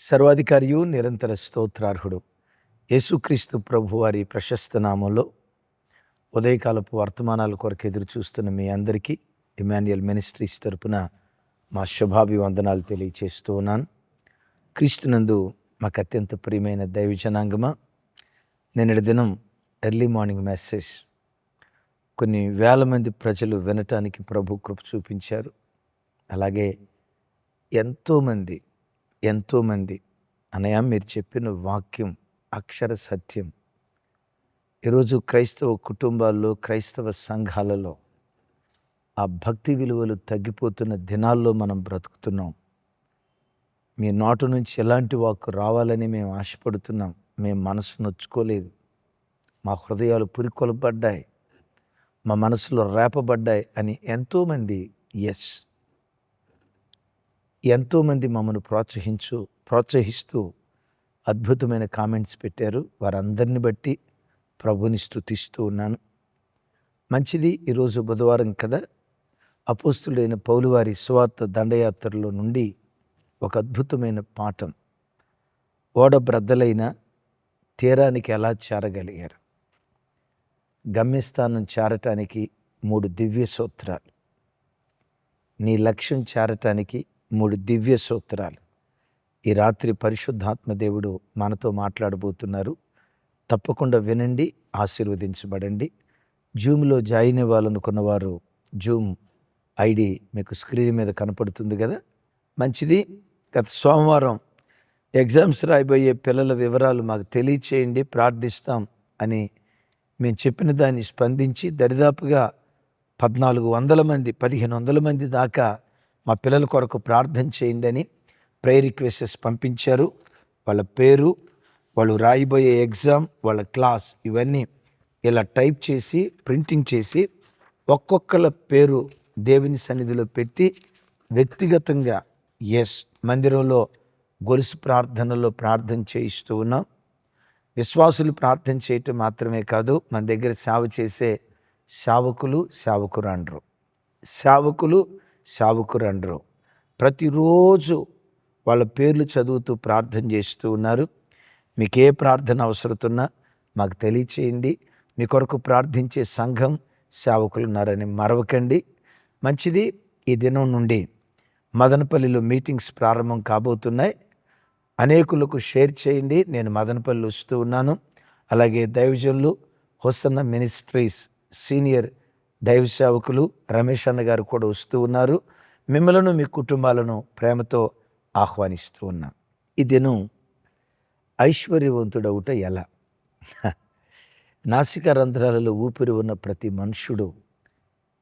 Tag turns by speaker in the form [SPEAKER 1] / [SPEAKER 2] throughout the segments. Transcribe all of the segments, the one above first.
[SPEAKER 1] సర్వాధికారియు నిరంతర స్తోత్రార్హుడు యేసుక్రీస్తు ప్రభు వారి ప్రశస్త నామంలో ఉదయకాలపు వర్తమానాల కొరకు ఎదురు చూస్తున్న మీ అందరికీ ఇమాన్యుయల్ మినిస్ట్రీస్ తరపున మా శుభాభివందనాలు తెలియచేస్తూ ఉన్నాను. క్రీస్తునందు మాకు అత్యంత ప్రియమైన దైవజనాంగమా, నిన్నటి దినం ఎర్లీ మార్నింగ్ మెసేజ్ కొన్ని వేల మంది ప్రజలు వినటానికి ప్రభు కృప చూపించారు. అలాగే ఎంతోమంది అన్నయ్య మీరు చెప్పిన వాక్యం అక్షర సత్యం. ఈరోజు క్రైస్తవ కుటుంబాల్లో, క్రైస్తవ సంఘాలలో ఆ భక్తి విలువలు తగ్గిపోతున్న దినాల్లో మనం బ్రతుకుతున్నాం. మీ నోటు నుంచి ఎలాంటి వాక్కు రావాలని మేము ఆశపడుతున్నాం. మేము మనసు నొచ్చుకోలేదు. మా హృదయాలు పురికొల్పబడ్డాయి, మా మనసులో రేపబడ్డాయి అని ఎంతోమంది మమ్మల్ని ప్రోత్సహిస్తూ అద్భుతమైన కామెంట్స్ పెట్టారు. వారందరిని బట్టి ప్రభుని స్తుతిస్తూ ఉన్నాను. మంచిది. ఈరోజు బుధవారం కదా, అపోస్తులైన పౌలు వారి సువార్త దండయాత్రలో నుండి ఒక అద్భుతమైన పాఠం. ఓడ బ్రద్దలైన తీరానికి ఎలా చేరగలిగారు, గమ్యస్థానం చేరటానికి 3 దివ్య సూత్రాలు, నీ లక్ష్యం చేరటానికి 3 దివ్య సూత్రాలు. ఈ రాత్రి పరిశుద్ధాత్మ దేవుడు మనతో మాట్లాడబోతున్నారు. తప్పకుండా వినండి, ఆశీర్వదించబడండి. జూమ్లో జాయిన్ అవ్వాలనుకున్న వారు జూమ్ ఐడి మీకు స్క్రీన్ మీద కనపడుతుంది కదా. మంచిది. గత సోమవారం ఎగ్జామ్స్ రాయబోయే పిల్లల వివరాలు మాకు తెలియచేయండి, ప్రార్థిస్తాం అని మేము చెప్పిన దాన్ని స్పందించి దరిదాపుగా 1400 మంది 1500 మంది దాకా మా పిల్లల కొరకు ప్రార్థన చేయండి అని ప్రేయర్ రిక్వెస్ట్స్ పంపించారు. వాళ్ళ పేరు, వాళ్ళు రాయబోయే ఎగ్జామ్, వాళ్ళ క్లాస్ ఇవన్నీ ఇలా టైప్ చేసి ప్రింటింగ్ చేసి ఒక్కొక్కళ్ళ పేరు దేవుని సన్నిధిలో పెట్టి వ్యక్తిగతంగా మందిరంలో గొలుసు ప్రార్థనలో ప్రార్థన చేయిస్తూ ఉన్నాం. విశ్వాసులు ప్రార్థన చేయటం మాత్రమే కాదు, మన దగ్గర సేవ చేసే సేవకులు ప్రతిరోజు వాళ్ళ పేర్లు చదువుతూ ప్రార్థన చేస్తూ ఉన్నారు. మీకు ఏ ప్రార్థన అవసరతున్నా మాకు తెలియచేయండి. మీ కొరకు ప్రార్థించే సంఘం, సేవకులు ఉన్నారని మరవకండి. మంచిది. ఈ దినం నుండి మదనపల్లిలో మీటింగ్స్ ప్రారంభం కాబోతున్నాయి. అనేకులకు షేర్ చేయండి. నేను మదనపల్లి వస్తూ ఉన్నాను. అలాగే దైవజనులు హోసన్న మినిస్ట్రీస్ సీనియర్ దైవ సేవకులు రమేష్ అన్న గారు కూడా వస్తూ ఉన్నారు. మిమ్మలను, మీ కుటుంబాలను ప్రేమతో ఆహ్వానిస్తూ ఉన్నాం. ఈ దినం ఐశ్వర్యవంతుడవుట ఎలా? నాసిక రంధ్రాలలో ఊపిరి ఉన్న ప్రతి మనుష్యుడు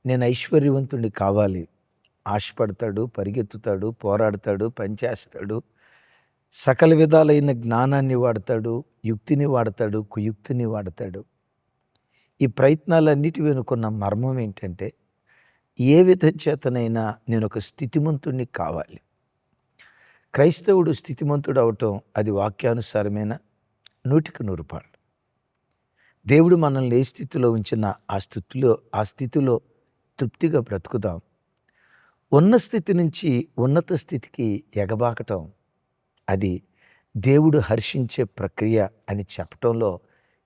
[SPEAKER 1] నేను ఐశ్వర్యవంతుడిని కావాలి ఆశపడతాడు, పరిగెత్తుతాడు, పోరాడతాడు, పనిచేస్తాడు, సకల విధాలైన జ్ఞానాన్ని వాడతాడు, యుక్తిని వాడతాడు, కుయుక్తిని వాడతాడు. ఈ ప్రయత్నాలన్నిటి వెనుకున్న మర్మం ఏంటంటే, ఏ విధం చేతనైనా నేను ఒక స్థితిమంతుడిని కావాలి. క్రైస్తవుడు స్థితిమంతుడు అవటం అది వాక్యానుసారమైన 100% దేవుడు మనల్ని ఏ స్థితిలో ఉంచిన ఆ స్థితిలో తృప్తిగా బ్రతుకుదాం. ఉన్న స్థితి నుంచి ఉన్నత స్థితికి ఎగబాకటం అది దేవుడు హర్షించే ప్రక్రియ అని చెప్పటంలో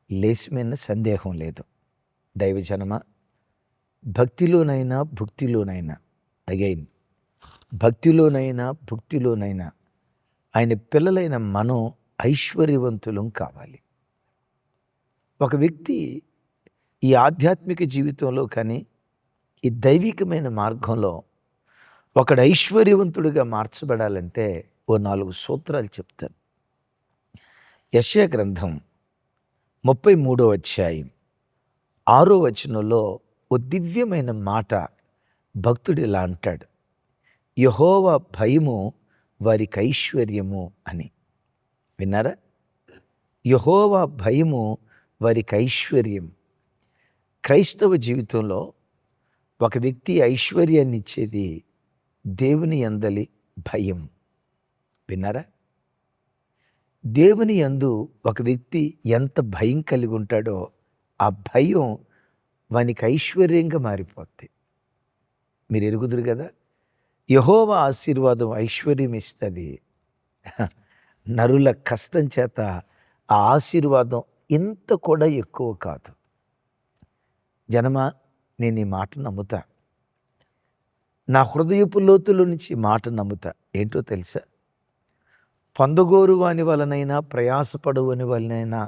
[SPEAKER 1] లేశమైన సందేహం లేదు. దైవజనమ, భక్తిలోనైనా భుక్తిలోనైనా ఆయన పిల్లలైన మనం ఐశ్వర్యవంతులం కావాలి. ఒక వ్యక్తి ఈ ఆధ్యాత్మిక జీవితంలో కానీ ఈ దైవికమైన మార్గంలో ఒకడు ఐశ్వర్యవంతుడిగా మార్చబడాలంటే ఓ 4 సూత్రాలు చెప్తాను. యెషయా గ్రంథం 33వ అధ్యాయం 6వ వచనంలో ఓ దివ్యమైన మాట భక్తుడు ఇలా అంటాడు, యెహోవా భయము వారికి ఐశ్వర్యము అని. విన్నారా? యెహోవా భయము వారికి ఐశ్వర్యం. క్రైస్తవ జీవితంలో ఒక వ్యక్తి ఐశ్వర్యాన్ని ఇచ్చేది దేవుని యందలి భయం. విన్నారా? దేవుని యందు ఒక వ్యక్తి ఎంత భయం కలిగి ఉంటాడో ఆ భయం వానికి ఐశ్వర్యంగా మారిపోద్ది. మీరు ఎరుగుదురు కదా, యెహోవా ఆశీర్వాదం ఐశ్వర్యం ఇస్తుంది, నరుల కష్టం చేత ఆ ఆశీర్వాదం ఇంత కూడా ఎక్కువ కాదు. జనమా, నేను ఈ మాట నమ్ముతా. నా హృదయపు లోతుల నుంచి మాట నమ్ముతా. ఏంటో తెలుసా? పొందగోరు వాని వలనైనా ప్రయాసపడువని వలనైనా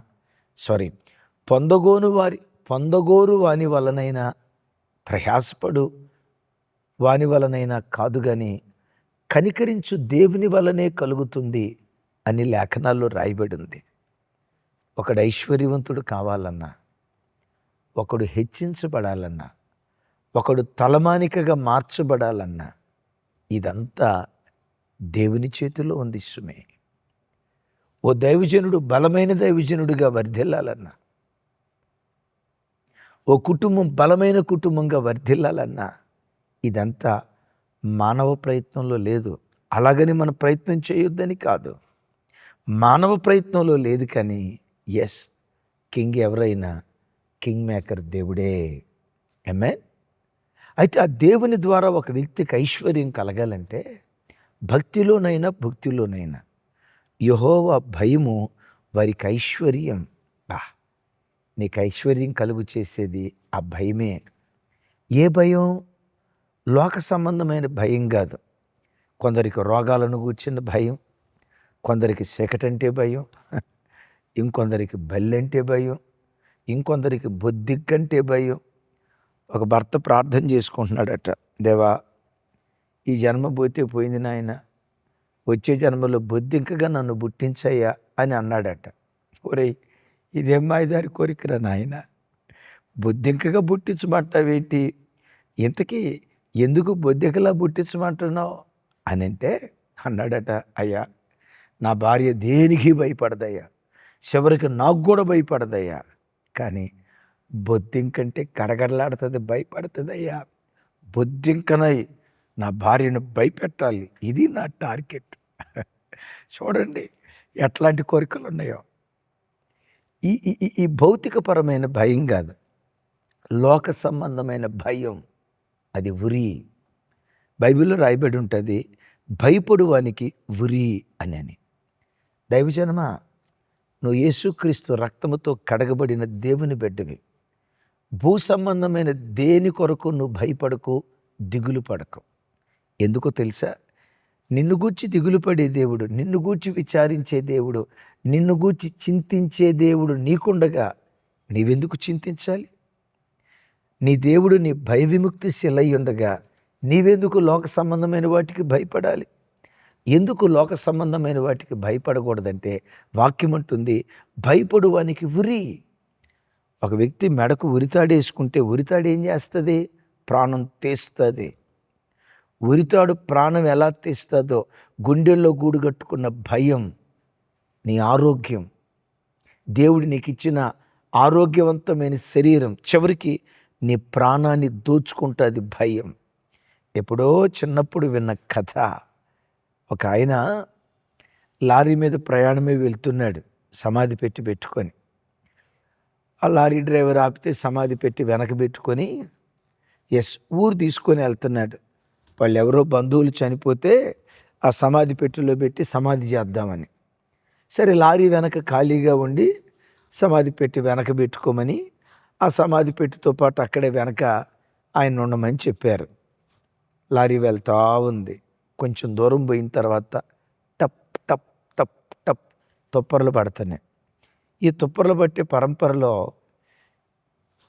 [SPEAKER 1] పొందగోరు వాని వలనైనా ప్రయాసపడు వాని వలనైనా కాదు గాని కనికరించు దేవుని వలనే కలుగుతుంది అని లేఖనాల్లో రాయబడి ఉంది. ఒకడు ఐశ్వర్యవంతుడు కావాలన్నా, ఒకడు హెచ్చించబడాలన్నా, ఒకడు తలమానికగా మార్చబడాలన్నా ఇదంతా దేవుని చేతిలో ఉంది సుమే. ఓ దైవజనుడు బలమైన దైవజనుడిగా వర్ధిల్లాలన్నా, ఓ కుటుంబం బలమైన కుటుంబంగా వర్ధిల్లాలన్నా ఇదంతా మానవ ప్రయత్నంలో లేదు. అలాగని మన ప్రయత్నం చేయొద్దని కాదు, మానవ ప్రయత్నంలో లేదు. కానీ ఎస్, కింగ్ ఎవరైనా కింగ్ మేకర్ దేవుడే. ఆమేన్. అయితే ఆ దేవుని ద్వారా ఒక వ్యక్తికి ఐశ్వర్యం కలగాలంటే భక్తిలోనైనా భక్తిలోనైనా యెహోవా భయము వారికి ఐశ్వర్యం. నీకు ఐశ్వర్యం కలుగు చేసేది ఆ భయమే. ఏ భయం? లోక సంబంధమైన భయం కాదు. కొందరికి రోగాలను గూర్చిన భయం, కొందరికి చీకటంటే భయం, ఇంకొందరికి బల్లంటే భయం, ఇంకొందరికి బొద్దింకంటే భయం. ఒక భర్త ప్రార్థన చేసుకుంటున్నాడట, దేవా ఈ జన్మ పోతే పోయింది నాయన, వచ్చే జన్మలో బొద్దింకగా నన్ను పుట్టించయ్యా అని అన్నాడట. ఒరేయ్, ఇదేం మాయదారి కోరికరా నాయన, బొద్దింకగా పుట్టించమంటావేంటి? ఇంతకీ ఎందుకు బొద్దింకలా పుట్టించమంటున్నావు అని అంటే అన్నాడట, అయ్యా నా భార్య దేనికి భయపడదయ్యా, చివరికి నాకు కూడా భయపడదయ్యా, కానీ బొద్దింకంటే గడగడలాడుతుంది, భయపడుతుందయ్యా. బొద్దింకనై నా భార్యను భయపెట్టాలి, ఇది నా టార్గెట్. చూడండి ఎట్లాంటి కోరికలు ఉన్నాయో. ఈ ఈ ఈ భౌతికపరమైన భయం కాదు, లోక సంబంధమైన భయం, అది ఉరి. బైబిల్లో రాయబడి ఉంటుంది, భయపడువానికి ఉరి అని. దైవజనమా, నువ్వు యేసుక్రీస్తు రక్తముతో కడగబడిన దేవుని బిడ్డవి. భూ సంబంధమైన దేని కొరకు నువ్వు భయపడకు, దిగులు పడకు. ఎందుకో తెలుసా? నిన్ను గూర్చి దిగులు పడే దేవుడు, నిన్ను గూర్చి విచారించే దేవుడు, నిన్ను గూర్చి చింతించే దేవుడు నీకుండగా నీవెందుకు చింతించాలి? నీ దేవుడు నీ భయ విముక్తి శిలై ఉండగా నీవెందుకు లోక సంబంధమైన వాటికి భయపడాలి? ఎందుకు లోక సంబంధమైన వాటికి భయపడకూడదంటే వాక్యం అంటుంది, భయపడు వానికి ఉరి. ఒక వ్యక్తి మెడకు ఉరితాడేసుకుంటే ఉరితాడు ఏం చేస్తుంది? ప్రాణం తీస్తుంది. ఉరితాడు ప్రాణం ఎలా తీస్తుందో గుండెల్లో గూడు కట్టుకున్న భయం నీ ఆరోగ్యం, దేవుడు నీకు ఇచ్చిన ఆరోగ్యవంతమైన శరీరం చివరికి నీ ప్రాణాన్ని దోచుకుంటుంది భయం. ఎప్పుడో చిన్నప్పుడు విన్న కథ. ఒక ఆయన లారీ మీద ప్రయాణమే వెళ్తున్నాడు, సమాధి పెట్టుకొని. ఆ లారీ డ్రైవర్ ఆపితే సమాధి పెట్టి వెనక పెట్టుకొని ఊరు తీసుకొని వెళ్తున్నాడు. వాళ్ళు ఎవరో బంధువులు చనిపోతే ఆ సమాధి పెట్టెలో పెట్టి సమాధి చేద్దామని. సరే, లారీ వెనక ఖాళీగా ఉండి సమాధి పెట్టి వెనక పెట్టుకోమని ఆ సమాధి పెట్టెతో పాటు అక్కడే వెనక ఆయన ఉండమని చెప్పారు. లారీ వెళ్తా ఉంది. కొంచెం దూరం పోయిన తర్వాత టప్ టప్ టప్ టప్ తుప్పర్లు పడుతున్నాయి. ఈ తుప్పర్లు పట్టే పరంపరలో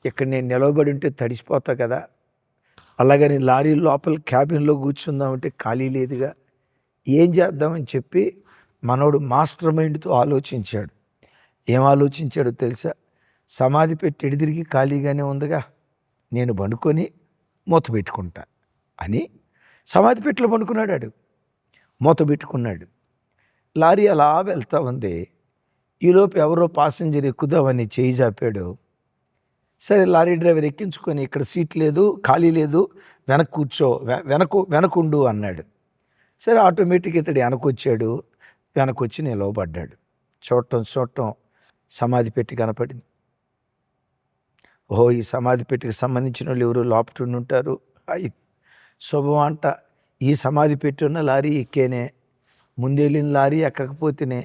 [SPEAKER 1] ఇక్కడ నేను నిలవబడి ఉంటే తడిసిపోతా కదా, అలాగని లారీ లోపల క్యాబిన్లో కూర్చుందామంటే ఖాళీ లేదుగా, ఏం చేద్దామని చెప్పి మనోడు మాస్టర్ మైండ్తో ఆలోచించాడు. ఏం ఆలోచించాడో తెలుసా? సమాధి పెట్టి ఎడిదిరిగి ఖాళీగానే ఉందిగా, నేను పండుకొని మూత పెట్టుకుంటా అని సమాధి పెట్టెలో పండుకున్నాడు. మూత పెట్టుకున్నాడు. లారీ అలా వెళ్తా ఉంది. ఈలోపు ఎవరో పాసెంజర్ ఎక్కుదామని చేయి చాపాడు. సరే, లారీ డ్రైవర్ ఎక్కించుకొని ఇక్కడ సీట్ లేదు, ఖాళీ లేదు, వెనక్కి కూర్చో, వెనకుండు అన్నాడు. సరే, ఆటోమేటిక్ ఇతడు వెనకొచ్చాడు. వెనకొచ్చి నిలవబడ్డాడు. చూడటం సమాధి పెట్టి కనపడింది. ఓహో, ఈ సమాధి పెట్టికి సంబంధించిన వాళ్ళు ఎవరు లోపల ఉంటారు. అయి శుభం అంట. ఈ సమాధి పెట్టి ఉన్న లారీ ఎక్కేనే, ముందెళ్ళిన లారీ ఎక్కకపోతేనే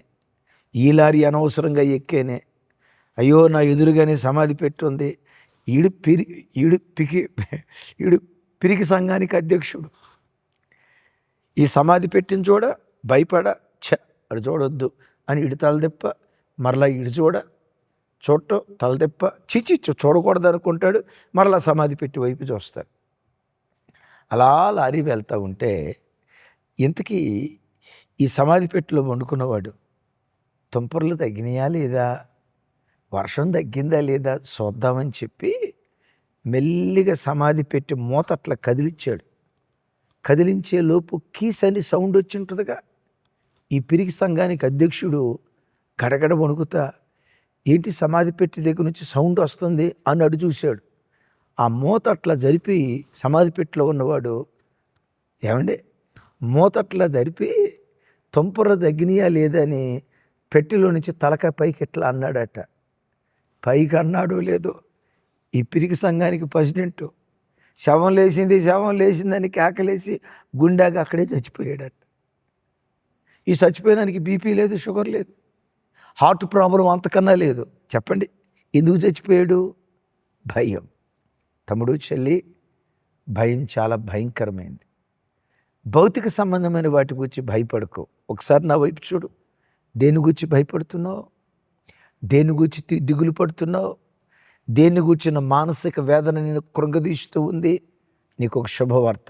[SPEAKER 1] ఈ లారీ అనవసరంగా ఎక్కేనే, అయ్యో నా ఎదురుగానే సమాధి పెట్టుంది. ఈడు పిరి ఈడు పికి ఈడు పిరికి సంఘానికి అధ్యక్షుడు. ఈ సమాధి పెట్టిన చూడ భయపడ అడు చూడొద్దు అని ఇడు తలదెప్ప, మరలా ఇడు చూడటం తలదెప్ప, చిచి చూడకూడదు అనుకుంటాడు, మరలా సమాధి పెట్టి వైపు చూస్తాడు. అలా లారీ వెళ్తూ ఉంటే ఇంతకీ ఈ సమాధి పెట్టిలో వండుకున్నవాడు తుంపర్లు తగ్గినాయా లేదా, వర్షం తగ్గిందా లేదా చూద్దామని చెప్పి మెల్లిగా సమాధి పెట్టి మూత అట్లా కదిలించాడు. కదిలించే లోపు కీస్ అని సౌండ్ వచ్చి ఉంటుందిగా. ఈ పిరికి సంఘానికి అధ్యక్షుడు గడగడ వణుకుతా, ఏంటి సమాధి పెట్టి దగ్గర నుంచి సౌండ్ వస్తుంది అని అడు చూశాడు. ఆ మూత అట్లా జరిపి సమాధి పెట్టిలో ఉన్నవాడు, ఏమండి మూత అట్లా జరిపి తుంపర తగ్గినాయా లేదని పెట్టెలో నుంచి తలకాయ పైకి ఎట్లా అన్నాడట. పైకి అన్నాడో లేదో ఈ పిరికి సంఘానికి ప్రెసిడెంట్ శవం లేచిందని కేకలేసి గుండెగా అక్కడే చచ్చిపోయాడట. ఈ చచ్చిపోయినానికి బీపీ లేదు, షుగర్ లేదు, హార్ట్ ప్రాబ్లం అంతకన్నా లేదు. చెప్పండి ఎందుకు చచ్చిపోయాడు? భయం. తమ్ముడు చెల్లి, భయం చాలా భయంకరమైంది. భౌతిక సంబంధమైన వాటి గురించి భయపడకు. ఒకసారి నా వైపు చూడు. దేని గురించి భయపడుతున్నావు? దేని గురించి దిగులు పడుతున్నావు? దేన్ని గూర్చిన మానసిక వేదన నేను కృంగదీస్తూ ఉంది? నీకు ఒక శుభవార్త.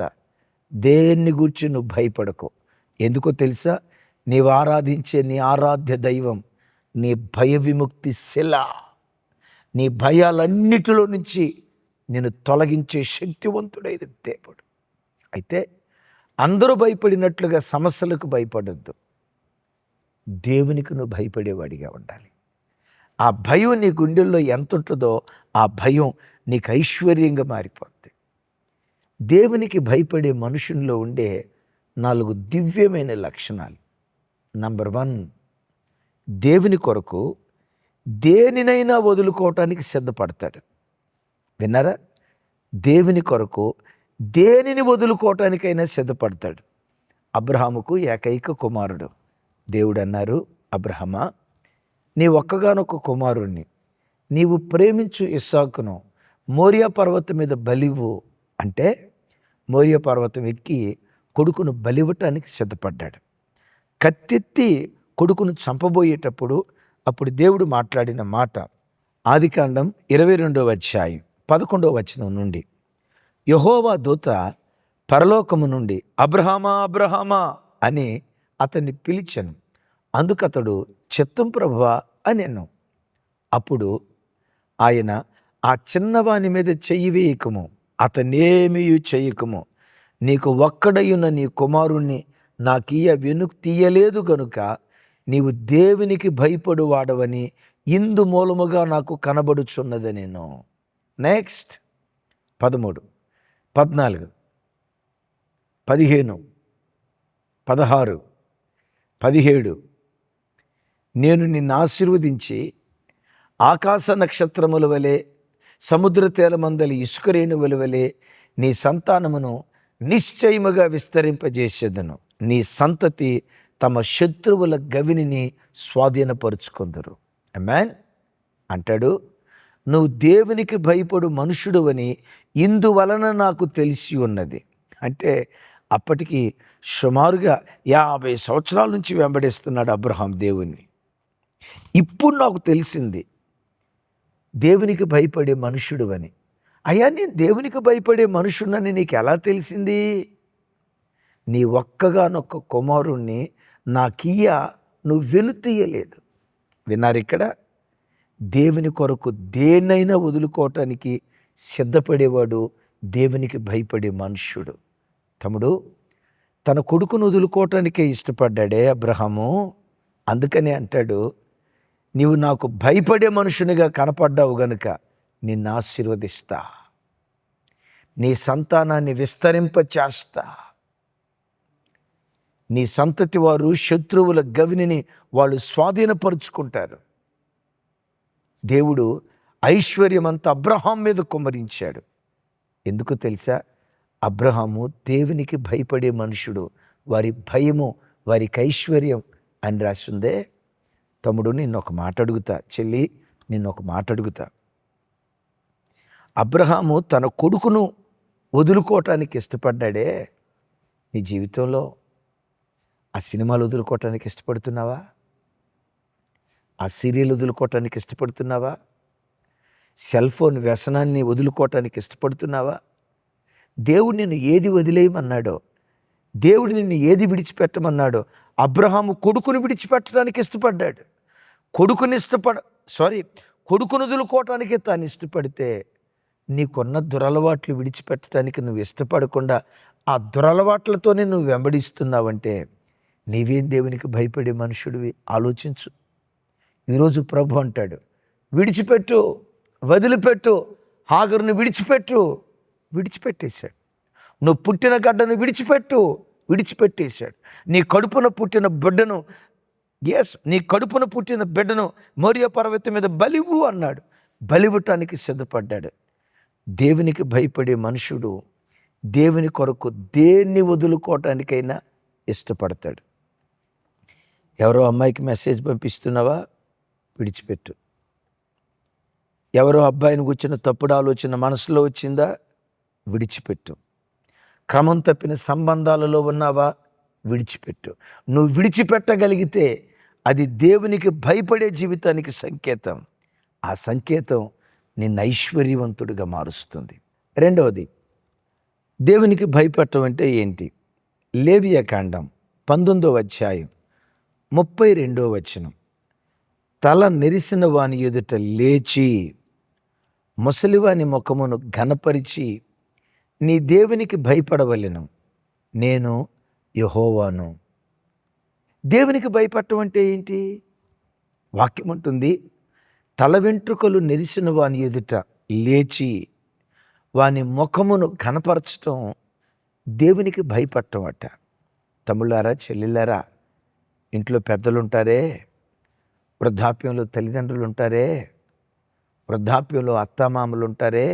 [SPEAKER 1] దేన్ని గూర్చి నువ్వు భయపడకు. ఎందుకో తెలుసా? నీవు ఆరాధించే నీ ఆరాధ్య దైవం నీ భయ విముక్తి శిల. నీ భయాలన్నిటిలో నుంచి నేను తొలగించే శక్తివంతుడైన దేవుడు. అయితే అందరూ భయపడినట్లుగా సమస్యలకు భయపడొద్దు. దేవునికి నువ్వు భయపడేవాడిగా ఉండాలి. ఆ భయం నీ గుండెల్లో ఎంత ఉంటుందో ఆ భయం నీకు ఐశ్వర్యంగా మారిపోద్ది. దేవునికి భయపడే మనుషుల్లో ఉండే 4 దివ్యమైన లక్షణాలు. నంబర్ 1, దేవుని కొరకు దేనినైనా వదులుకోవటానికి సిద్ధపడతాడు. విన్నారా? దేవుని కొరకు దేనిని వదులుకోవటానికైనా సిద్ధపడతాడు. అబ్రహాముకు ఏకైక కుమారుడు. దేవుడు అన్నారు, అబ్రహమా, నీ ఒక్కగానొక్క కుమారుణ్ణి, నీవు ప్రేమించు ఇస్సాకును మోరియా పర్వతం మీద బలివ్వు అంటే మోరియా పర్వతం ఎక్కి కొడుకును బలివ్వటానికి సిద్ధపడ్డాడు. కత్తెత్తి కొడుకును చంపబోయేటప్పుడు అప్పుడు దేవుడు మాట్లాడిన మాట ఆదికాండం 22వ అధ్యాయం 11వ వచనం నుండి, యెహోవా దూత పరలోకము నుండి అబ్రహామా అబ్రహామా అని అతన్ని పిలిచెను. అందుకతడు చిత్తం ప్రభువా అనెను. అప్పుడు ఆయన, ఆ చిన్నవాని మీద చెయ్యి వేయకము, అతనేమీ చెయ్యకము, నీకు ఒక్కడయున్న నీ కుమారుణ్ణి నాకీయ తీయలేదు గనుక నీవు దేవునికి భయపడు వాడవని ఇందు మూలముగా నాకు కనబడుచున్నదనెను. నెక్స్ట్ 13, 14, 15, 16, 17, నేను నిన్ను ఆశీర్వదించి ఆకాశ నక్షత్రముల వలె సముద్ర తేలమందలి ఇసుకరేణువుల వలె నీ సంతానమును నిశ్చయముగా విస్తరింపజేసేదను. నీ సంతతి తమ శత్రువుల గవిని స్వాధీనపరుచుకుందరు. ఆమేన్ అంటాడు. నువ్వు దేవునికి భయపడు మనుషుడు అని ఇందువలన నాకు తెలిసి ఉన్నది. అంటే అప్పటికి సుమారుగా 50 సంవత్సరాల నుంచి వెంబడిస్తున్నాడు అబ్రహాం దేవుణ్ణి. ఇప్పుడు నాకు తెలిసింది దేవునికి భయపడే మనుషుడు అని. అయ్యా, నేను దేవునికి భయపడే మనుషుడని నీకు ఎలా తెలిసింది? నీ ఒక్కగానొక్క కుమారుణ్ణి నాకీయ నువ్వు వెనుతీయలేదు. విన్నారు ఇక్కడ? దేవుని కొరకు దేన్నైనా వదులుకోవటానికి సిద్ధపడేవాడు దేవునికి భయపడే మనుష్యుడు. తమ్ముడు, తన కొడుకును వదులుకోవటానికే ఇష్టపడ్డాడే అబ్రహాము. అందుకనే అంటాడు, నీవు నాకు భయపడే మనుషునిగా కనపడ్డావు గనుక నిన్ను ఆశీర్వదిస్తా, నీ సంతానాన్ని విస్తరింపచేస్తా, నీ సంతతి వారు శత్రువుల గవిని వాళ్ళు స్వాధీనపరుచుకుంటారు. దేవుడు ఐశ్వర్యమంతా అబ్రహాం మీద కుమ్మరించాడు. ఎందుకు తెలుసా? అబ్రహాము దేవునికి భయపడే మనుషుడు, వారి భయము వారికి ఐశ్వర్యం అని రాసిందే. తమ్ముడు నిన్నొక మాట అడుగుతా, చెల్లి నిన్నొక మాట అడుగుతా. అబ్రహాము తన కొడుకును వదులుకోవటానికి ఇష్టపడ్డాడే, నీ జీవితంలో ఆ సినిమాలు వదులుకోవటానికి ఇష్టపడుతున్నావా? ఆ సీరియల్ వదులుకోవటానికి ఇష్టపడుతున్నావా? సెల్ ఫోన్ వ్యసనాన్ని వదులుకోవటానికి ఇష్టపడుతున్నావా? దేవుడు నిన్ను ఏది వదిలేయమన్నాడో, దేవుడు నిన్ను ఏది విడిచిపెట్టమన్నాడో, అబ్రహాము కొడుకును విడిచిపెట్టడానికి ఇష్టపడ్డాడు. కొడుకును వదులుకోవటానికే తాను ఇష్టపడితే, నీకున్న దురలవాట్లు విడిచిపెట్టడానికి నువ్వు ఇష్టపడకుండా ఆ దురలవాట్లతోనే నువ్వు వెంబడిస్తున్నావంటే నీవేం దేవునికి భయపడే మనుషుడివి? ఆలోచించు. ఈరోజు ప్రభు అంటాడు, విడిచిపెట్టు, వదిలిపెట్టు. హాగరును విడిచిపెట్టేశాడు. నువ్వు పుట్టిన గడ్డను విడిచిపెట్టేశాడు. నీ కడుపున పుట్టిన బిడ్డను మోరియా పర్వతం మీద బలివు అన్నాడు. బలివ్వటానికి సిద్ధపడ్డాడు. దేవునికి భయపడే మనుషుడు దేవుని కొరకు దేన్ని వదులుకోవటానికైనా ఇష్టపడతాడు. ఎవరో అమ్మాయికి మెసేజ్ పంపిస్తున్నావా? విడిచిపెట్టు. ఎవరో అబ్బాయిని కూర్చున్న తప్పుడు ఆలోచన మనసులో వచ్చిందా? విడిచిపెట్టు. క్రమం తప్పిన సంబంధాలలో ఉన్నావా? విడిచిపెట్టు. నువ్వు విడిచిపెట్టగలిగితే అది దేవునికి భయపడే జీవితానికి సంకేతం. ఆ సంకేతం నిన్ను ఐశ్వర్యవంతుడిగా మారుస్తుంది. రెండవది, దేవునికి భయపడటం అంటే ఏంటి? లేవియాకాండం 19వ అధ్యాయం 32వ వచనం. తల నెరిసిన వాని ఎదుట లేచి ముసలివాని ముఖమును ఘనపరిచి నీ దేవునికి భయపడవలెను, నేను యెహోవాను. దేవునికి భయపడటం అంటే ఏంటి? వాక్యం ఉంటుంది, తల వెంట్రుకలు నెరిసిన వాని ఎదుట లేచి వాని ముఖమును ఘనపరచటం దేవునికి భయపడటం అట. తమ్ముళ్ళారా, చెల్లెళ్ళారా, ఇంట్లో పెద్దలుంటారే, వృద్ధాప్యంలో తల్లిదండ్రులు ఉంటారే, వృద్ధాప్యంలో అత్తామామలు ఉంటారే.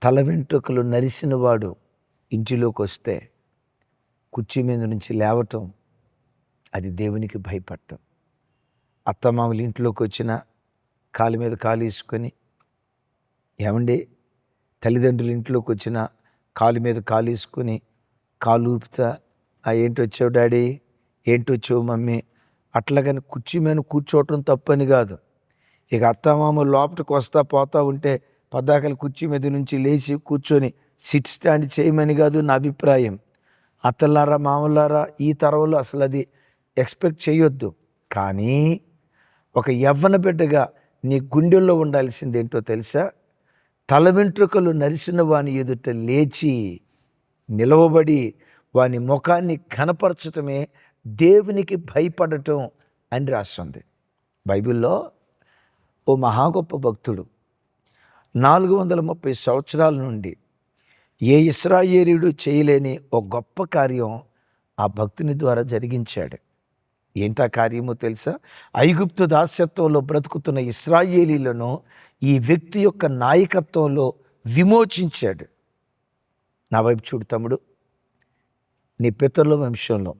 [SPEAKER 1] తల వెంట్రుకలు నరిసిన వాడు ఇంటిలోకి వస్తే కుర్చీ మీద నుంచి లేవటం అది దేవునికి భయపడటం. అత్తమామలు ఇంట్లోకి వచ్చిన కాలు మీద కాలు వేసుకొని, ఏమండి, తల్లిదండ్రులు ఇంట్లోకి వచ్చిన కాలు మీద కాలు వేసుకొని కాలు ఊపుతా, ఏంటి వచ్చావు డాడీ, ఏంటి వచ్చావు మమ్మీ, అట్లాగని కుర్చీ మీద కూర్చోవటం తప్పని కాదు. ఇక అత్తమామ లోపలికి వస్తా పోతా ఉంటే పద్దాకలు కుర్చీ మీద నుంచి లేచి కూర్చొని సిట్ స్టాండ్ చేయమని కాదు నా అభిప్రాయం. అత్తలారా, మామలారా, ఈ తరంలో అసలు అది ఎక్స్పెక్ట్ చేయొద్దు. కానీ ఒక యవ్వన బిడ్డగా నీ గుండెల్లో ఉండాల్సింది ఏంటో తెలుసా? తల వెంట్రుకలు నరిసిన వాని ఎదుట లేచి నిలవబడి వాని ముఖాన్ని ఘనపరచటమే దేవునికి భయపడటం అని రాస్తుంది బైబిల్లో. ఓ మహా గొప్ప భక్తుడు 430 సంవత్సరాల నుండి ఏ ఇశ్రాయేలీయుడు చేయలేని ఒక గొప్ప కార్యం ఆ భక్తుని ద్వారా జరిగించాడు. ఏంటా కార్యమో తెలుసా? ఐగుప్తు దాస్యత్వంలో బ్రతుకుతున్న ఇశ్రాయేలీలను ఈ వ్యక్తి యొక్క నాయకత్వంలో విమోచించాడు. నా వైపు చూడు తమ్ముడు, నీ పితరుల వంశంలో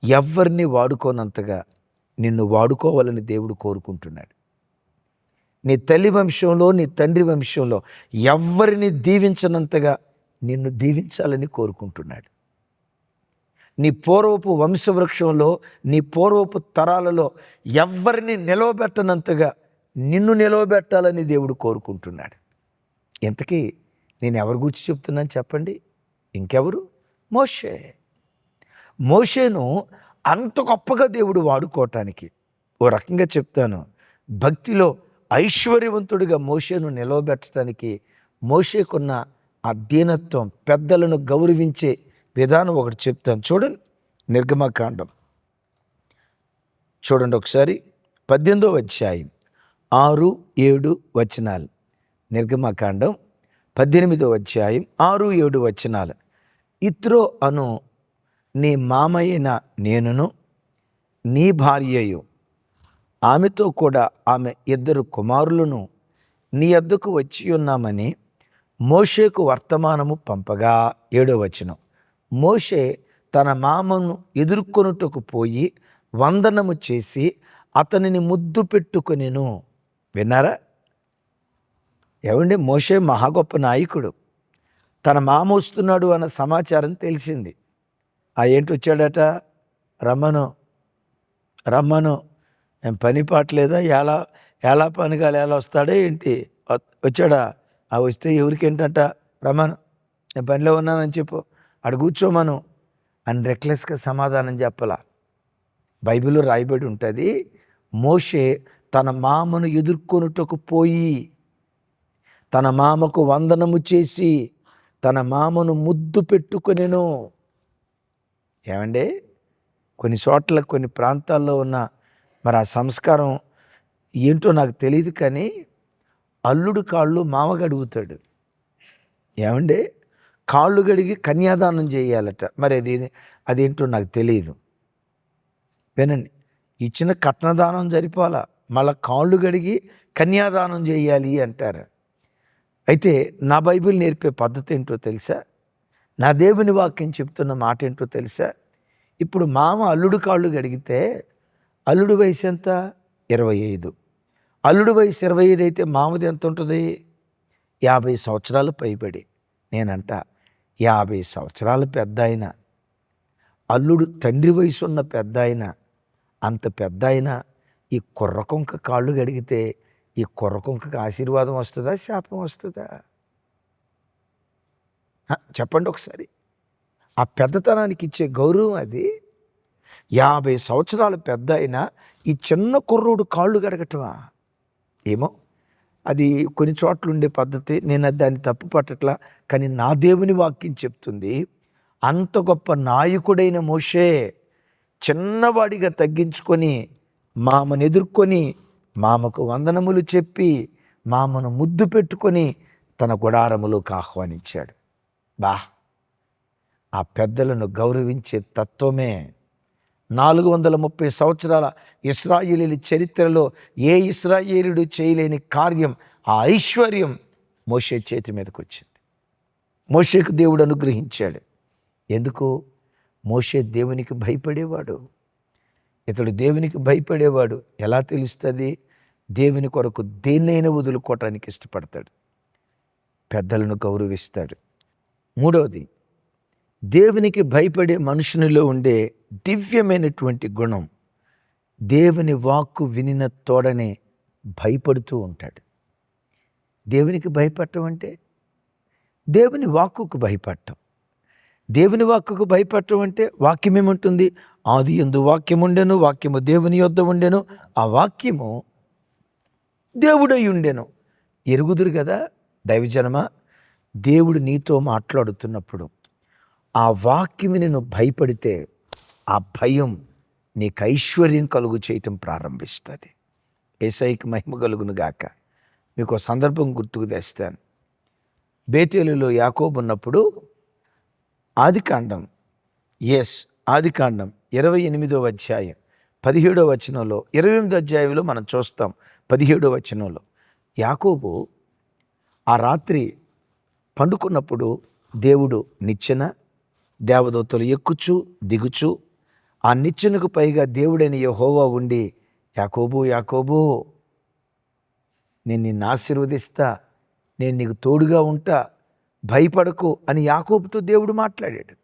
[SPEAKER 1] ఎవరిని వాడుకోనంతగా నిన్ను వాడుకోవాలని దేవుడు కోరుకుంటున్నాడు. నీ తల్లి వంశంలో, నీ తండ్రి వంశంలో ఎవరిని దీవించనంతగా నిన్ను దీవించాలని కోరుకుంటున్నాడు. నీ పూర్వపు వంశవృక్షంలో, నీ పూర్వపు తరాలలో ఎవరిని నిలవబెట్టనంతగా నిన్ను నిలవబెట్టాలని దేవుడు కోరుకుంటున్నాడు. ఇంతకీ నేను ఎవరి గురించి చెప్తున్నాను చెప్పండి? ఇంకెవరు? మోషేను అంత గొప్పగా దేవుడు వాడుకోవటానికి, ఓ రకంగా చెప్తాను, భక్తిలో ఐశ్వర్యవంతుడిగా మోషేను నిలవబెట్టడానికి మోషేకున్న ఆ దీనత్వం, పెద్దలను గౌరవించే విధానం ఒకటి చెప్తాను. చూడండి, నిర్గమకాండం చూడండి ఒకసారి, 18వ అధ్యాయం 6-7 వచనాలు. నిర్గమకాండం 18వ అధ్యాయం 6-7 వచనాలు. ఇత్రో అను నీ మామయ్యన నేనును నీ భార్యయు ఆమెతో కూడా ఆమె 2 కుమారులను నీ యొద్దకు వచ్చి ఉన్నామని మోషేకు వర్తమానము పంపగా. 7వ వచనం. మోషే తన మామను ఎదుర్కొనుటకు పోయి వందనము చేసి అతనిని ముద్దు పెట్టుకొనెను. విన్నారా? ఏమండి, మోషే మహా గొప్ప నాయకుడు. తన మామ వస్తున్నాడు అన్న సమాచారం తెలిసింది. ఏంటి వచ్చాడట? రమ్మను రమ్మను, ఏం పని పాటలేదా? ఎలా పనిగా ఎలా వస్తాడే ఏంటి? వచ్చాడా? వస్తే ఎవరికేంటంట? రమ్మను, నేను పనిలో ఉన్నానని చెప్పు, అడు కూర్చోమను అని రెక్లెస్గా సమాధానం చెప్పాల. బైబిల్లో రాయబడి ఉంటుంది, మోషే తన మామను ఎదుర్కొనుటకు పోయి తన మామకు వందనము చేసి తన మామను ముద్దు పెట్టుకొనెను. ఏమండి, కొన్ని చోట్ల కొన్ని ప్రాంతాల్లో ఉన్న మరి ఆ సంస్కారం ఏంటో నాకు తెలియదు, కానీ అల్లుడు కాళ్ళు మామ గడుగుతాడు. ఏమండి, కాళ్ళు గడిగి కన్యాదానం చేయాలట. మరి అదేంటో నాకు తెలియదు. వినండి, ఇచ్చిన కట్నదానం సరిపోలా, మళ్ళీ కాళ్ళు గడిగి కన్యాదానం చేయాలి అంటారు. అయితే నా బైబిల్ నేర్పే పద్ధతి ఏంటో తెలుసా? నా దేవుని వాక్యం చెప్తున్న మాట ఏంటో తెలుసా? ఇప్పుడు మామ అల్లుడు కాళ్ళు గడిగితే అల్లుడు వయసు ఎంత? 25. అల్లుడు వయసు 25 అయితే మామది ఎంత ఉంటుంది? 50 సంవత్సరాలు పైబడి. నేనంట 50 సంవత్సరాలు పెద్ద ఆయన, అల్లుడు తండ్రి వయసు ఉన్న పెద్ద ఆయన, అంత పెద్ద ఆయన ఈ కుర్రకొంక కాళ్ళు గడిగితే ఈ కుర్రకొంకకి ఆశీర్వాదం వస్తుందా, శాపం వస్తుందా? చెప్పండి ఒకసారి. ఆ పెద్దతనానికి ఇచ్చే గౌరవం అది. 50 సంవత్సరాలు పెద్ద అయినా ఈ చిన్న కుర్రోడు కాళ్ళు గడగటమా? ఏమో, అది కొన్ని చోట్ల ఉండే పద్ధతి. నేను దాన్ని తప్పు పట్టట్లా, కానీ నా దేవుని వాక్యం చెప్తుంది, అంత గొప్ప నాయకుడైన మోషే చిన్నవాడిగా తగ్గించుకొని మామను ఎదుర్కొని మామకు వందనములు చెప్పి మామను ముద్దు పెట్టుకొని తన గుడారములోకి ఆహ్వానించాడు. ఆ పెద్దలను గౌరవించే తత్వమే 430 సంవత్సరాల ఇశ్రాయేలీల చరిత్రలో ఏ ఇశ్రాయేలీయుడు చేయలేని కార్యం, ఆ ఐశ్వర్యం మోషే చేతి మీదకి వచ్చింది. మోషేకు దేవుడు అనుగ్రహించాడు. ఎందుకు? మోషే దేవునికి భయపడేవాడు. ఇతడు దేవునికి భయపడేవాడు. ఎలా తెలుస్తుంది? దేవుని కొరకు దేన్నైనా వదులుకోవటానికి ఇష్టపడతాడు, పెద్దలను గౌరవిస్తాడు. మూడవది, దేవునికి భయపడే మనుషునిలో ఉండే దివ్యమైనటువంటి గుణం, దేవుని వాక్కు వినిన తోడనే భయపడుతూ ఉంటాడు. దేవునికి భయపడటం అంటే దేవుని వాక్కుకు భయపడటం. దేవుని వాక్కుకు భయపడటం అంటే వాక్యం ఏముంటుంది? ఆది యందు వాక్యం ఉండెను, వాక్యము దేవుని యొద్ద ఉండెను, ఆ వాక్యము దేవుడై ఉండెను. ఎరుగుదురు కదా దైవజనమా, దేవుడు నీతో మాట్లాడుతున్నప్పుడు ఆ వాక్యము నేను భయపడితే ఆ భయం నీకు ఐశ్వర్యం కలుగు చేయటం ప్రారంభిస్తుంది. యేసయ్యకి మహిమ కలుగును గాక. మీకు సందర్భం గుర్తుకు తెస్తాను. బేతేలులో యాకోబు ఉన్నప్పుడు ఆదికాండం 28వ అధ్యాయం 17వ వచనంలో, 28వ అధ్యాయంలో మనం చూస్తాం 17వ వచనంలో, యాకోబు ఆ రాత్రి పండుకున్నప్పుడు దేవుడు నిచ్చెన, దేవదూతలు ఎక్కుచు దిగుచు, ఆ నిచ్చెనకు పైగా దేవుడైన యెహోవా ఉండి, యాకోబు యాకోబు, నేను నిన్ను ఆశీర్వదిస్తా, నేను నీకు తోడుగా ఉంటా, భయపడకు అని యాకోబుతో దేవుడు మాట్లాడాడు.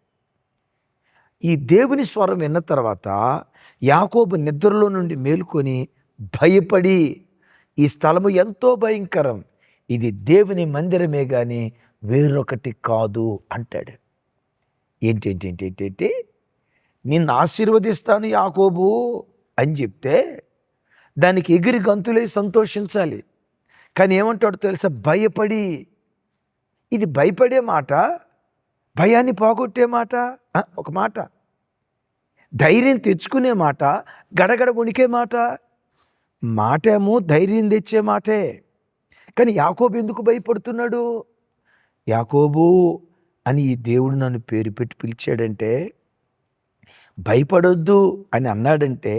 [SPEAKER 1] ఈ దేవుని స్వరం విన్న తర్వాత యాకోబు నిద్రలో నుండి మేలుకొని భయపడి, ఈ స్థలము ఎంతో భయంకరం, ఇది దేవుని మందిరమే కానీ వేరొకటి కాదు అంటాడు. ఏంటి నిన్ను ఆశీర్వదిస్తాను యాకోబు అని చెప్తే దానికి ఎగిరి గంతులే సంతోషించాలి. కానీ ఏమంటాడు తెలుసా? భయపడి. ఇది భయపడే మాట, భయాన్ని పోగొట్టే మాట, ఒక మాట. ధైర్యం తెచ్చుకునే మాట, గడగడ వణికే మాట. మాటేమో ధైర్యం తెచ్చే మాటే. కానీ యాకోబు ఎందుకు భయపడుతున్నాడు? యాకోబు అని ఈ దేవుడు నన్ను పేరు పెట్టి పిలిచాడంటే, భయపడొద్దు అని అన్నాడంటే,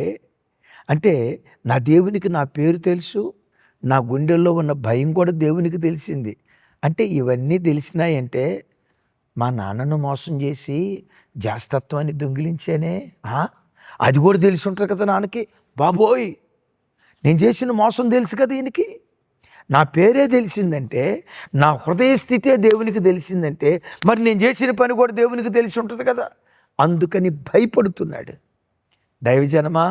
[SPEAKER 1] అంటే నా దేవునికి నా పేరు తెలుసు, నా గుండెల్లో ఉన్న భయం కూడా దేవునికి తెలిసింది. అంటే ఇవన్నీ తెలిసినాయంటే మా నాన్నను మోసం చేసి జాస్తత్వాన్ని దొంగిలించానే, అది కూడా తెలిసి ఉంటుంది కదా నాన్నకి. బాబోయ్, నేను చేసిన మోసం తెలుసు కదా ఈయనకి, నా పేరే తెలిసిందంటే, నా హృదయ స్థితే దేవునికి తెలిసిందంటే, మరి నేను చేసిన పని కూడా దేవునికి తెలిసి ఉంటుంది కదా. అందుకని భయపడుతున్నాడు. దైవజనమా,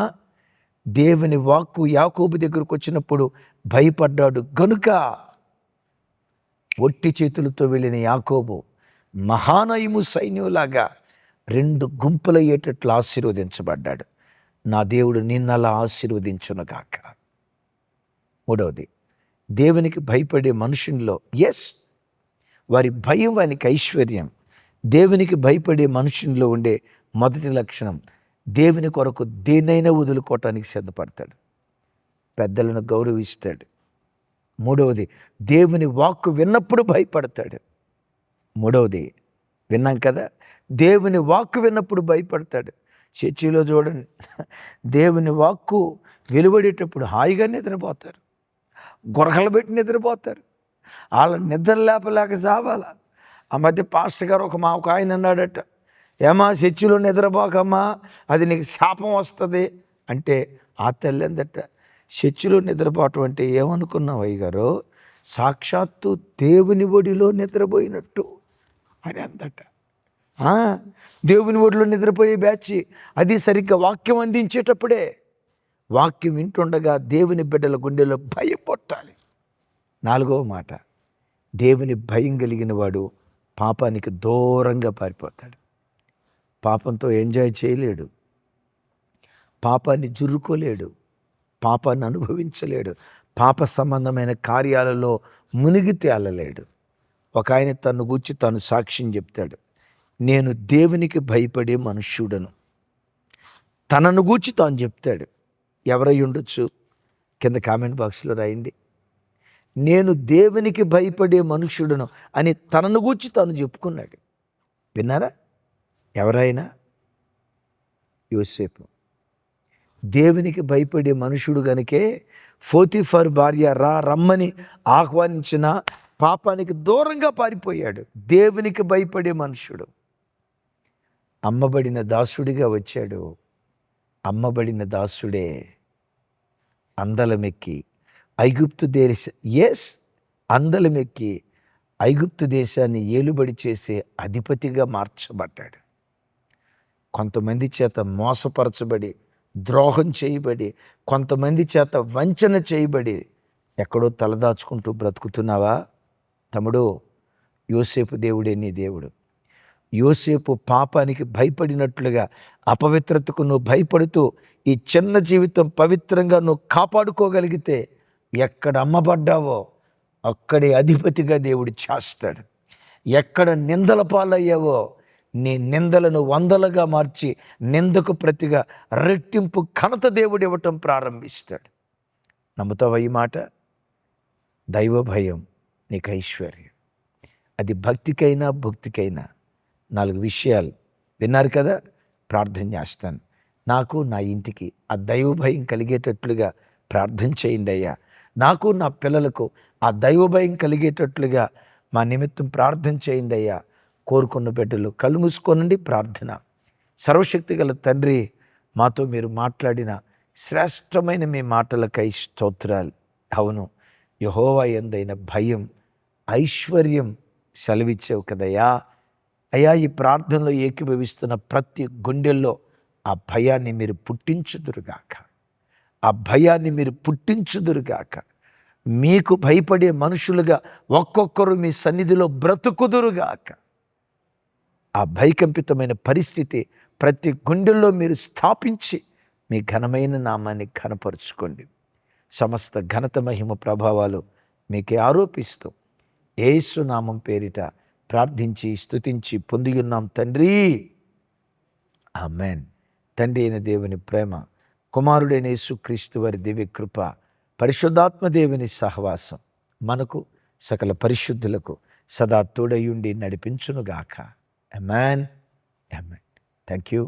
[SPEAKER 1] దేవుని వాక్కు యాకోబు దగ్గరకు వచ్చినప్పుడు భయపడ్డాడు గనుక ఒట్టి చేతులతో వెళ్ళిన యాకోబు మహానయము సైన్యులాగా 2 గుంపులయ్యేటట్లు ఆశీర్వదించబడ్డాడు. నా దేవుడు నిన్నలా ఆశీర్వదించునుగాక. మూడవది, దేవునికి భయపడే మనుషుల్లో వారి భయం వానికి ఐశ్వర్యం. దేవునికి భయపడే మనుషుల్లో ఉండే మొదటి లక్షణం, దేవుని కొరకు దేన్నైనా వదులుకోవటానికి సిద్ధపడతాడు, పెద్దలను గౌరవిస్తాడు. మూడవది, దేవుని వాక్కు విన్నప్పుడు భయపడతాడు. మూడవది విన్నాం కదా, దేవుని వాక్కు విన్నప్పుడు భయపడతాడు. చర్చిలో చూడండి, దేవుని వాక్కు వెలువడేటప్పుడు హాయిగా నిద్రపోతారు, గొరకలు పెట్టి నిద్రపోతారు. వాళ్ళ నిద్ర లేపలేక చావాల. ఆ మధ్య పాస్టర్ గారు ఒక ఆయన అన్నాడట, ఏమా చర్చిలో నిద్రపోకమ్మా, అది నీకు శాపం వస్తుంది అంటే, ఆ తల్లి అందట, చర్చిలో నిద్రపోవటం అంటే ఏమనుకున్నావు అయ్యగారు, సాక్షాత్తు దేవుని ఒడిలో నిద్రపోయినట్టు అని అందట. దేవుని ఒడిలో నిద్రపోయే బ్యాచ్ అది సరిగ్గా వాక్యం అందించేటప్పుడే. వాక్యం వింటుండగా దేవుని బిడ్డల గుండెలో భయం పుట్టాలి. 4వ మాట, దేవుని భయం కలిగిన వాడు పాపానికి దూరంగా పారిపోతాడు. పాపంతో ఎంజాయ్ చేయలేడు, పాపాన్ని జుర్రుకోలేడు, పాపాన్ని అనుభవించలేడు, పాప సంబంధమైన కార్యాలలో మునిగి తేలలేడు. ఒక ఆయన తను గూర్చి తను సాక్ష్యం చెప్తాడు, నేను దేవునికి భయపడే మనుష్యుడను. తనను గూర్చి తాను చెప్తాడు. ఎవరై ఉండొచ్చు? కింద కామెంట్ బాక్స్లో రాయండి. నేను దేవునికి భయపడే మనుష్యుడను అని తనను గూర్చి తాను చెప్పుకున్నాడు. విన్నారా? ఎవరైనా? యోసేపు దేవునికి భయపడే మనుషుడు గనుకే పోతీఫర్ భార్య రమ్మని ఆహ్వానించిన పాపానికి దూరంగా పారిపోయాడు. దేవునికి భయపడే మనుషుడు. అమ్మబడిన దాసుడిగా వచ్చాడు. అమ్మబడిన దాసుడే అందలమెక్కి ఐగుప్తు అందలమెక్కి ఐగుప్తు దేశాన్ని ఏలుబడి చేసే అధిపతిగా మార్చబడ్డాడు. కొంతమంది చేత మోసపరచబడి, ద్రోహం చేయబడి, కొంతమంది చేత వంచన చేయబడి ఎక్కడో తలదాచుకుంటూ బ్రతుకుతున్నావా తమ్ముడు? యోసేపు దేవుడే నీ దేవుడు. యోసేపు పాపానికి భయపడినట్లుగా అపవిత్రతకు నువ్వు భయపడుతూ ఈ చిన్న జీవితం పవిత్రంగా నువ్వు కాపాడుకోగలిగితే, ఎక్కడ అమ్మబడ్డావో అక్కడే అధిపతిగా దేవుడు చేస్తాడు. ఎక్కడ నిందల పాలయ్యావో నీ నిందలను 100లుగా మార్చి నిందకు ప్రతిగా రెట్టింపు ఘనత దేవుడు ఇవ్వటం ప్రారంభిస్తాడు. నమ్ముతావా ఈ మాట? దైవ భయం నీకు ఐశ్వర్యం. అది భక్తికైనా భక్తికైనా. 4 విషయాలు విన్నారు కదా. ప్రార్థన చేస్తాను. నాకు నా ఇంటికి ఆ దైవ భయం కలిగేటట్లుగా ప్రార్థన చేయండి అయ్యా. నాకు నా పిల్లలకు ఆ దైవ భయం కలిగేటట్లుగా మా నిమిత్తం ప్రార్థన చేయండి అయ్యా. కోరుకున్న బిడ్డలు కళ్ళు మూసుకోనండి. ప్రార్థన. సర్వశక్తి గల తండ్రి, మాతో మీరు మాట్లాడిన శ్రేష్టమైన మీ మాటలకై స్తోత్రాలు. అవును, యెహోవా యందైన భయం ఐశ్వర్యం సెలవిచ్చావు కదయ్యా. అయ్యా, ఈ ప్రార్థనలో ఏకీభవిస్తున్న ప్రతి గుండెల్లో ఆ భయాన్ని మీరు పుట్టించుదురుగాక. ఆ భయాన్ని మీరు పుట్టించుదురుగాక. మీకు భయపడే మనుషులుగా ఒక్కొక్కరు మీ సన్నిధిలో బ్రతుకుదురుగాక. ఆ భయకంపితమైన పరిస్థితి ప్రతి గుండెల్లో మీరు స్థాపించి మీ ఘనమైన నామాన్ని ఘనపరుచుకోండి. సమస్త ఘనత మహిమ ప్రభావాలు మీకే ఆరోపిస్తూ యేసు నామం పేరిట ప్రార్థించి స్తుతించి పొందియున్నాం తండ్రి. ఆమేన్. తండ్రి అయిన దేవుని ప్రేమ, కుమారుడైన యేసుక్రీస్తు వారి దివ్య కృప, పరిశుద్ధాత్మ దేవుని సహవాసం మనకు సకల పరిశుద్ధులకు సదా తోడయుండి నడిపించునుగాక. ఆమేన్. ఆమేన్. Thank you.